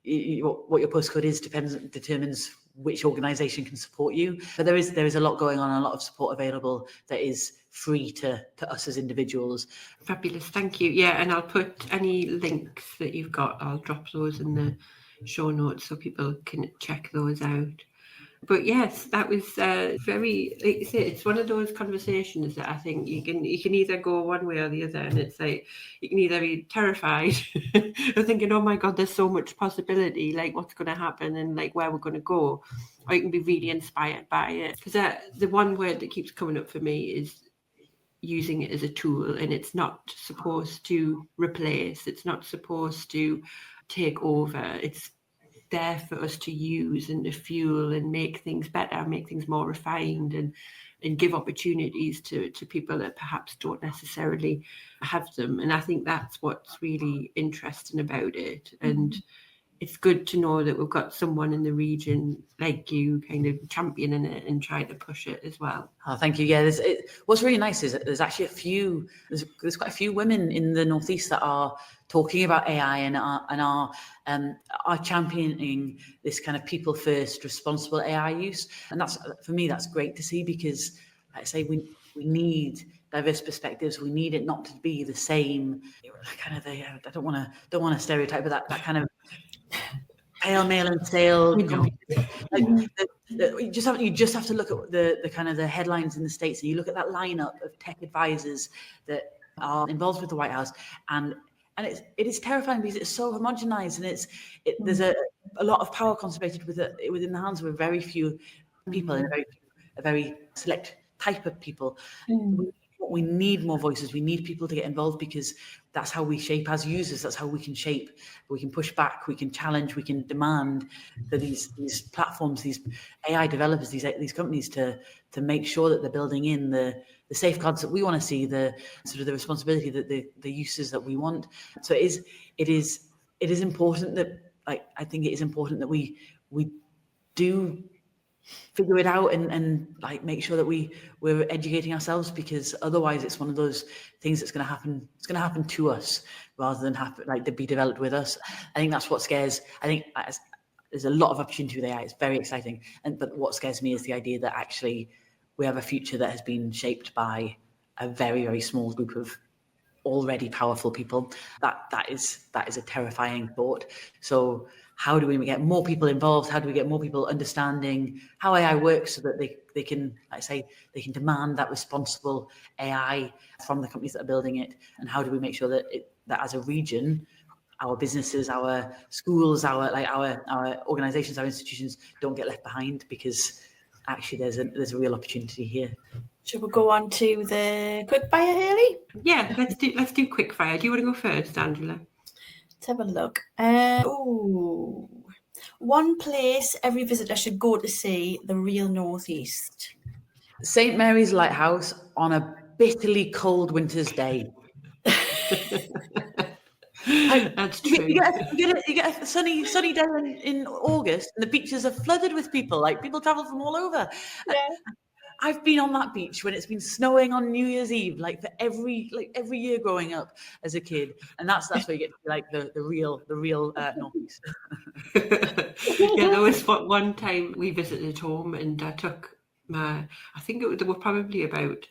What your postcode is determines which organisation can support you. But there is a lot going on, and a lot of support available that is free to us as individuals. Fabulous, thank you. Yeah, and I'll put any links that you've got, I'll drop those in the show notes so people can check those out. But yes, that was very, like you say, it's one of those conversations that I think you can either go one way or the other, and it's like you can either be terrified or thinking, oh my God, there's so much possibility, like what's going to happen and like where we're going to go, or you can be really inspired by it. Because the one word that keeps coming up for me is using it as a tool, and it's not supposed to replace, it's not supposed to take over, it's there for us to use and to fuel and make things better, make things more refined, and give opportunities to people that perhaps don't necessarily have them. And I think that's what's really interesting about it. And it's good to know that we've got someone in the region like you kind of championing it and trying to push it as well. Oh, thank you. Yeah, what's really nice is that there's actually there's quite a few women in the Northeast that are talking about AI and are championing this kind of people first, responsible AI use. And that's, for me, that's great to see, because like I say, we need diverse perspectives. We need it not to be the same kind of I don't want to stereotype, but that kind of pale male and stale. You just have to look at the kind of the headlines in the States, and you look at that lineup of tech advisors that are involved with the White House, and it is terrifying because it's so homogenized, and there's a lot of power concentrated within the hands of a very few people and a very select type of people. We need more voices. We need people to get involved, because that's how we shape as users. That's how we can shape. We can push back. We can challenge. We can demand for these platforms, these AI developers, these companies to make sure that they're building in the safeguards that we want to see, the sort of the responsibility that the uses that we want. So it is important that, like, I think it is important that we do figure it out and like make sure that we're educating ourselves, because otherwise it's one of those things that's going to happen. It's going to happen to us rather than to be developed with us. I think that's what scares. I think there's a lot of opportunity with AI. It's very exciting, but what scares me is the idea that actually we have a future that has been shaped by a very, very small group of already powerful people. That is a terrifying thought. So how do we get more people involved? How do we get more people understanding how AI works, so that they can, like I say, they can demand that responsible AI from the companies that are building it? And how do we make sure that as a region, our businesses, our schools, our organizations, our institutions don't get left behind? Because actually there's a real opportunity here. Should we go on to the quick fire, Hayley? Yeah, let's do quick fire. Do you want to go first, Angela? Let's have a look. One place every visitor should go to see the real Northeast. St. Mary's Lighthouse on a bitterly cold winter's day. That's true. You get a sunny day in August, and the beaches are flooded with people. Like, people travel from all over. Yeah. I've been on that beach when it's been snowing on New Year's Eve, like for every year growing up as a kid, and that's where you get to, like, the real Northeast. Yeah, there was one time we visited home, and I took I think they were probably about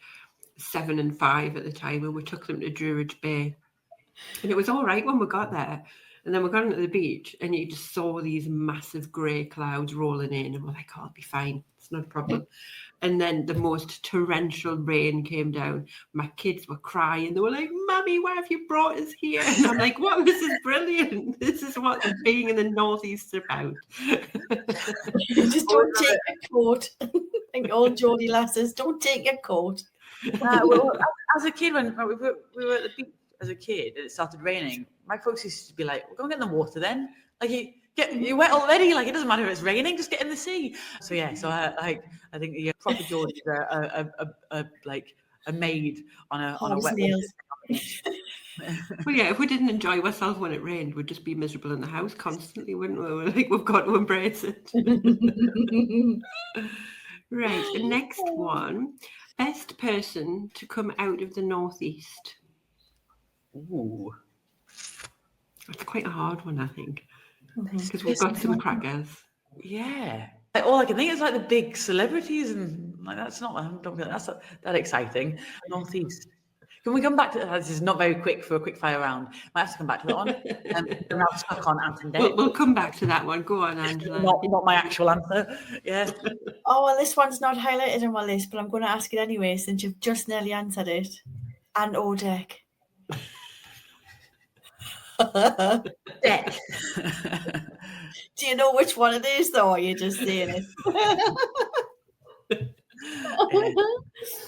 7 and 5 at the time, and we took them to Druridge Bay, and it was all right when we got there. And then we got into the beach, and you just saw these massive grey clouds rolling in, and we're like, oh, it'll be fine. It's not a problem. And then the most torrential rain came down. My kids were crying. They were like, Mummy, why have you brought us here? And I'm like, well, this is brilliant. This is what being in the Northeast is about. Just don't take a coat. Like all Geordie lasses, don't take a coat. Well, as a kid, when we were at the beach as a kid, and it started raining, my folks used to be like, well, go and get in the water then. Like, you're wet already. Like, it doesn't matter if it's raining, just get in the sea. So yeah, I think the proper Geordies are like a maid on a wet beach. Well, yeah, if we didn't enjoy ourselves when it rained, we'd just be miserable in the house constantly, wouldn't we? We're like, we've got to embrace it. Right, the next one. Best person to come out of the Northeast. Ooh. That's quite a hard one, I think, because we've got some crackers. Yeah. All I can think is like the big celebrities, and like that's that exciting. Northeast. Can we come back to that? This is not very quick for a quick fire round. Might have to come back to that one. I'm now stuck on Ant and Dec. We'll come back to that one. Go on, Angela. Not my actual answer. Yeah. Oh, well, this one's not highlighted on my list, but I'm going to ask it anyway, since you've just nearly answered it. Ant or Dec? Dec. Do you know which one it is, though, or are you just saying it?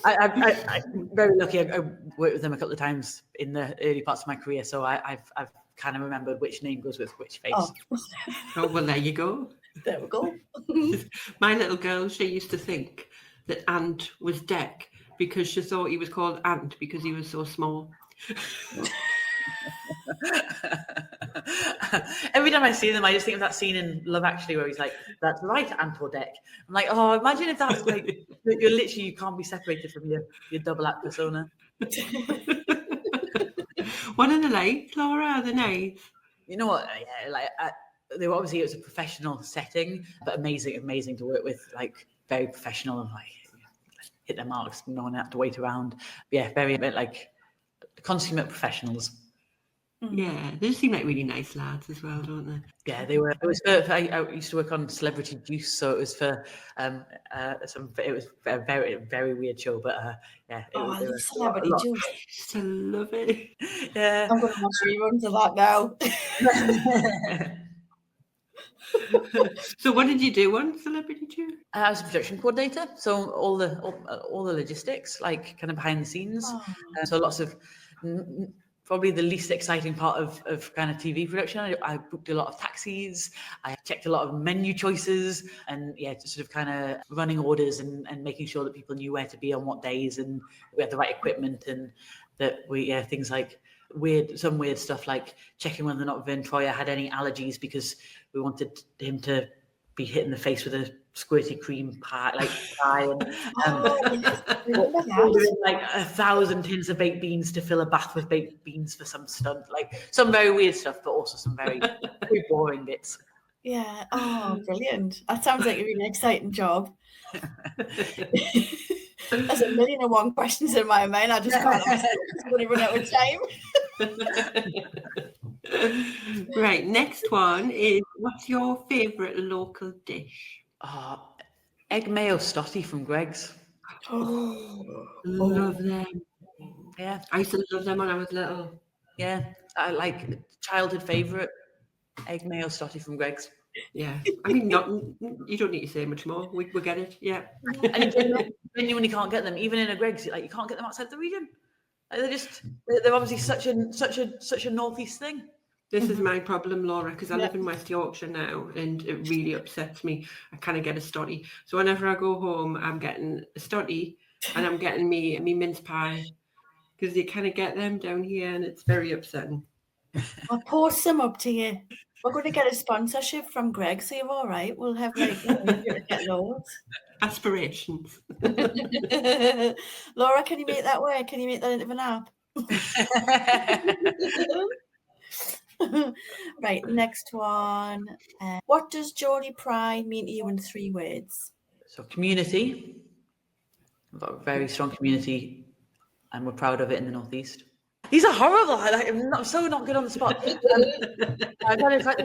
I'm very lucky. I worked with them a couple of times in the early parts of my career, so I've kind of remembered which name goes with which face. Oh, well, there you go. There we go. My little girl, she used to think that Ant was Dec because she thought he was called Ant because he was so small. Every time I see them, I just think of that scene in Love Actually where he's like, "That's right, Ant or Dec." I'm like, oh, imagine if that's like you can't be separated from your double act persona. What are they like, Laura? Are they nice? You know what? Yeah, like they were, obviously it was a professional setting, but amazing to work with. Like, very professional and like hit their marks. No one had to wait around. But yeah, very like consummate professionals. Yeah, they seem like really nice lads as well, don't they? Yeah, they were. It was for I used to work on Celebrity Juice, so it was for it was a very, very weird show, but yeah. I love Celebrity Juice. I used to love it. Yeah. I'm going to watch reruns of that now. So what did you do on Celebrity Juice? I was a production coordinator, so all the logistics, like kind of behind the scenes. So lots of probably the least exciting part of kind of TV production. I booked a lot of taxis. I checked a lot of menu choices, and yeah, just sort of kind of running orders and making sure that people knew where to be on what days, and we had the right equipment, and that things like some weird stuff like checking whether or not Vern Troyer had any allergies because we wanted him to be hit in the face with a squirty cream pie, and ordering like 1,000 tins of baked beans to fill a bath with baked beans for some stunt, like some very weird stuff, but also some very, very boring bits. Yeah. Oh, brilliant. That sounds like a really exciting job. There's a million and one questions in my mind. I just can't answer. I'm going to run out of time. Right, next one is, what's your favourite local dish? Egg mayo stotty from Greg's. Love them. Yeah, I used to love them when I was little. Yeah, I like childhood favourite, egg mayo stotty from Greg's. Yeah, I mean, you don't need to say much more. We get it. Yeah, and you genuinely can't get them, even in a Greg's. Like you can't get them outside the region. Like, they're obviously such a northeast thing. This is my problem, Laura, because I live in West Yorkshire now, and it really upsets me. I kind of get a stotty, so whenever I go home, I'm getting a stotty, and I'm getting me mince pie, because you kind of get them down here, and it's very upsetting. I'll post them up to you. We're going to get a sponsorship from Greg, so you're all right. We'll have like get loads. Aspirations. Laura, can you make that work? Can you make that into an app? Right, next one. What does Geordie Pride mean to you in 3 words? So community. We've got a very strong community, and we're proud of it in the northeast. These are horrible. I'm so not good on the spot. I'm trying to think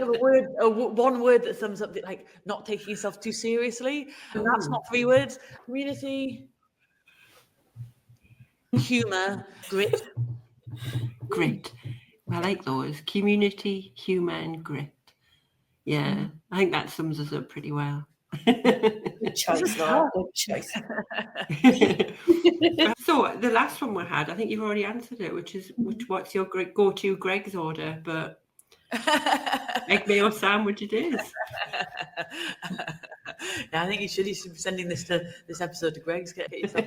of one word that sums up like not taking yourself too seriously. And that's not 3 words. Community, humour, grit. Grit. I like those. Community, humour, and grit. Yeah, I think that sums us up pretty well. Good choice, Laura. Good choice. So the last one we had, I think you've already answered it, which is what's your go-to Greg's order, but egg mayo sandwich it is. Yeah, I think you should be sending this episode to Greg's. Get yourself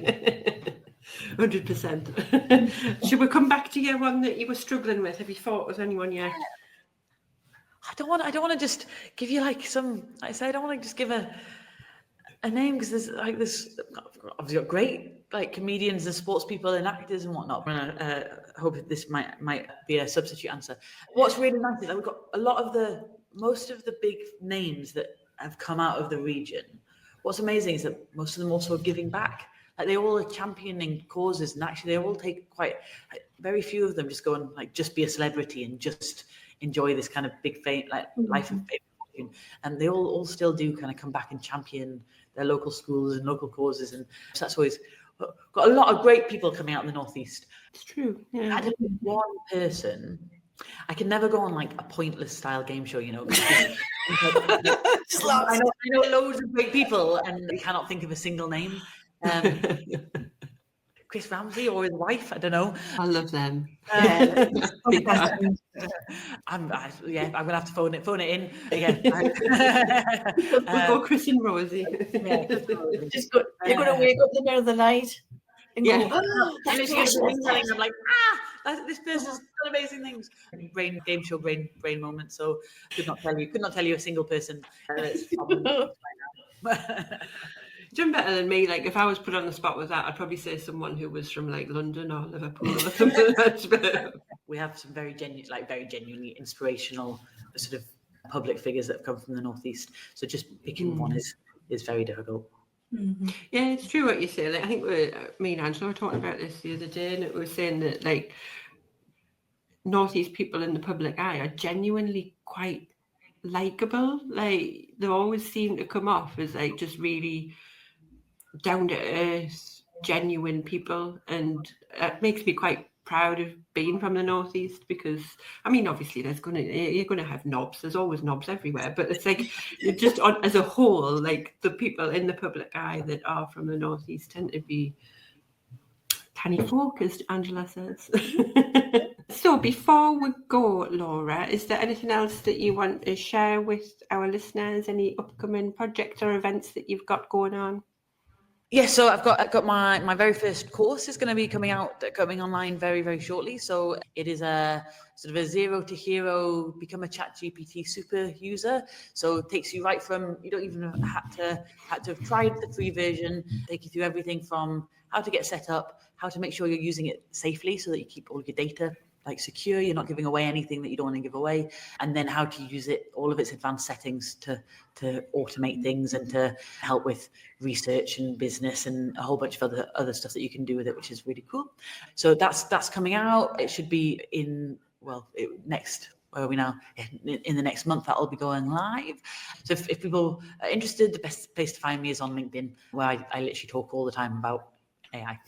100%. Should we come back to your one that you were struggling with? Have you thought of anyone yet? I don't want to just give you like some. I say I don't want to just give a name because there's like this. Obviously, got great like comedians and sports people and actors and whatnot. I hope this might be a substitute answer. What's really nice is that we've got most of the big names that have come out of the region. What's amazing is that most of them also are giving back. Like they all are championing causes, and actually they all take very few of them just go and like just be a celebrity and just enjoy this kind of big fame, like life of fame. And they all still do kind of come back and champion their local schools and local causes, and so that's always got a lot of great people coming out in the northeast. It's true. Yeah. I had one person. I can never go on like a pointless style game show, you know. I know loads of great people, and I cannot think of a single name. Chris Ramsey or his wife, I don't know. I love them. I'm gonna have to phone it in again. We'll go Chris and Rosie. Yeah, you're gonna wake up in the middle of the night and go, and it's I'm like, this person's done amazing things. Brain game show, brain moment. So could not tell you a single person. You're doing better than me. Like if I was put on the spot with that, I'd probably say someone who was from like London or Liverpool or something. We have some very genuinely inspirational sort of public figures that have come from the northeast. So just picking one is very difficult. Yeah, it's true what you say. Like, I think me and Angela were talking about this the other day, and it was saying that like Northeast people in the public eye are genuinely quite likable. Like, they always seem to come off as like just really down to earth, genuine people, and it makes me quite proud of being from the Northeast, because I mean, obviously you're gonna have knobs. There's always knobs everywhere, but it's like just as a whole, like the people in the public eye that are from the Northeast tend to be canny folk, as Angela says. So before we go, Laura, is there anything else that you want to share with our listeners? Any upcoming projects or events that you've got going on? Yes, so I've got my very first course is going to be coming online very, very shortly. So it is a sort of a 0 to hero, become a ChatGPT super user. So it takes you right from, you don't even have to have tried the free version, take you through everything from how to get set up, how to make sure you're using it safely so that you keep all your data like secure, you're not giving away anything that you don't want to give away, and then how to use it, all of its advanced settings to automate things and to help with research and business and a whole bunch of other stuff that you can do with it, which is really cool. So that's coming out. It should be in next. Where are we now? In the next month, that'll be going live. So if people are interested, the best place to find me is on LinkedIn, where I literally talk all the time about AI.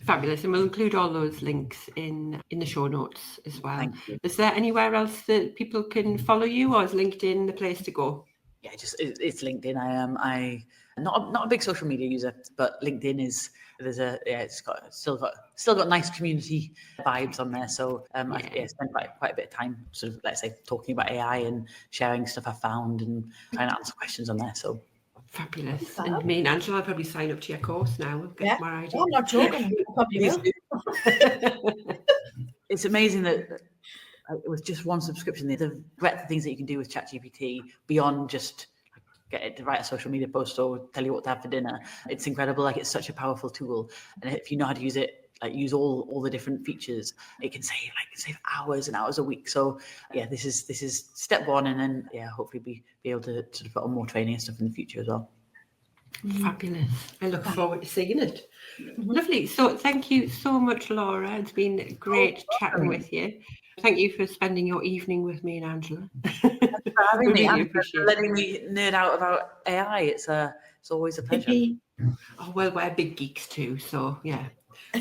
Fabulous, and we'll include all those links in the show notes as well. Thank you. Is there anywhere else that people can follow you, or is LinkedIn the place to go? Yeah, it's LinkedIn. I'm not a big social media user, but LinkedIn is it's still got nice community vibes on there. So I spend quite a bit of time sort of, let's say, talking about AI and sharing stuff I found and trying to answer questions on there. So. Fabulous. And me and Angela will probably sign up to your course now. We'll get more ideas. I'm not joking. Probably will. It's amazing that with just one subscription, the breadth of things that you can do with ChatGPT beyond just get it to write a social media post or tell you what to have for dinner. It's incredible. Like, it's such a powerful tool, and if you know how to use it, like use all the different features, it can save hours and hours a week. So yeah, this is step one, and then hopefully be able to sort of put on more training and stuff in the future as well. Fabulous. I look forward to seeing it. Lovely. So thank you so much, Laura. It's been great chatting with you. Thank you for spending your evening with me and Angela. Thanks for having me. Really For letting me nerd out about AI. It's always a pleasure. Oh, well, we're big geeks too, so yeah,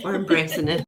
we're embracing it.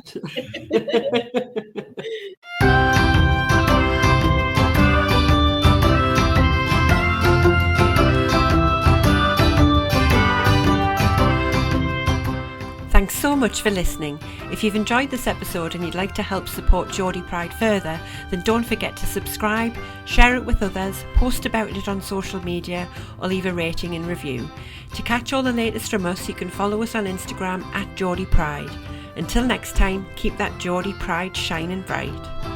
Thanks so much for listening. If you've enjoyed this episode and you'd like to help support Geordie Pride further, then don't forget to subscribe, share it with others, post about it on social media, or leave a rating and review. To catch all the latest from us, you can follow us on Instagram @Geordie Pride. Until next time, keep that Geordie Pride shining bright.